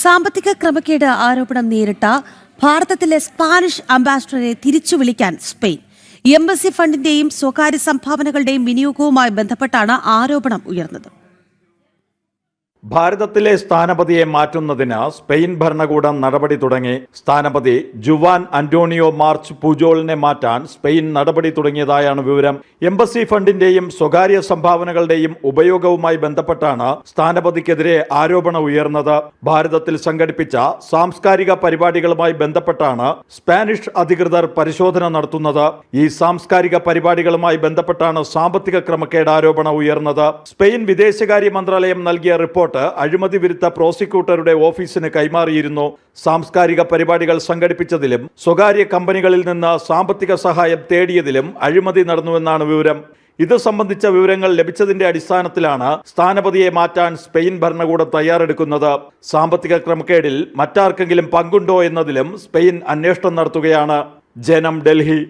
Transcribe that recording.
സാമ്പത്തിക ക്രമക്കേട് ആരോപണം നേരിട്ട ഭാരതത്തിലെ സ്പാനിഷ് അംബാസഡറെ തിരിച്ചു വിളിക്കാൻ സ്പെയിൻ. എംബസി ഫണ്ടിന്റെയും സ്വകാര്യ സംഭാവനകളുടെയും വിനിയോഗവുമായി ബന്ധപ്പെട്ടാണ് ആരോപണം ഉയർന്നത്. ഭാരതത്തിലെ സ്ഥാനപതിയെ മാറ്റുന്നതിന് സ്പെയിൻ ഭരണകൂടം നടപടി തുടങ്ങി. സ്ഥാനപതി ജുവാൻ അന്റോണിയോ മാർച്ച് പൂജോളിനെ മാറ്റാൻ സ്പെയിൻ നടപടി തുടങ്ങിയതായാണ് വിവരം. എംബസി ഫണ്ടിന്റെയും സ്വകാര്യ സംഭാവനകളുടെയും ഉപയോഗവുമായി ബന്ധപ്പെട്ടാണ് സ്ഥാനപതിക്കെതിരെ ആരോപണം ഉയർന്നത്. ഭാരതത്തിൽ സംഘടിപ്പിച്ച സാംസ്കാരിക പരിപാടികളുമായി ബന്ധപ്പെട്ടാണ് സ്പാനിഷ് അധികൃതർ പരിശോധന നടത്തുന്നത്. ഈ സാംസ്കാരിക പരിപാടികളുമായി ബന്ധപ്പെട്ടാണ് സാമ്പത്തിക ക്രമക്കേട് ആരോപണം ഉയർന്നത്. സ്പെയിൻ വിദേശകാര്യ മന്ത്രാലയം നൽകിയ റിപ്പോർട്ട് അഴിമതി വിരുദ്ധ പ്രോസിക്യൂട്ടറുടെ ഓഫീസിന് കൈമാറിയിരുന്നു. സാംസ്കാരിക പരിപാടികൾ സംഘടിപ്പിച്ചതിലും സ്വകാര്യ കമ്പനികളിൽ നിന്ന് സാമ്പത്തിക സഹായം തേടിയതിലും അഴിമതി നടന്നുവെന്നാണ് വിവരം. ഇത് സംബന്ധിച്ച വിവരങ്ങൾ ലഭിച്ചതിന്റെ അടിസ്ഥാനത്തിലാണ് സ്ഥാനപതിയെ മാറ്റാൻ സ്പെയിൻ ഭരണകൂടം തയ്യാറെടുക്കുന്നത്. സാമ്പത്തിക ക്രമക്കേടിൽ മറ്റാർക്കെങ്കിലും പങ്കുണ്ടോ എന്നതിലും സ്പെയിൻ അന്വേഷണം നടത്തുകയാണ്. ജനം, ഡൽഹി.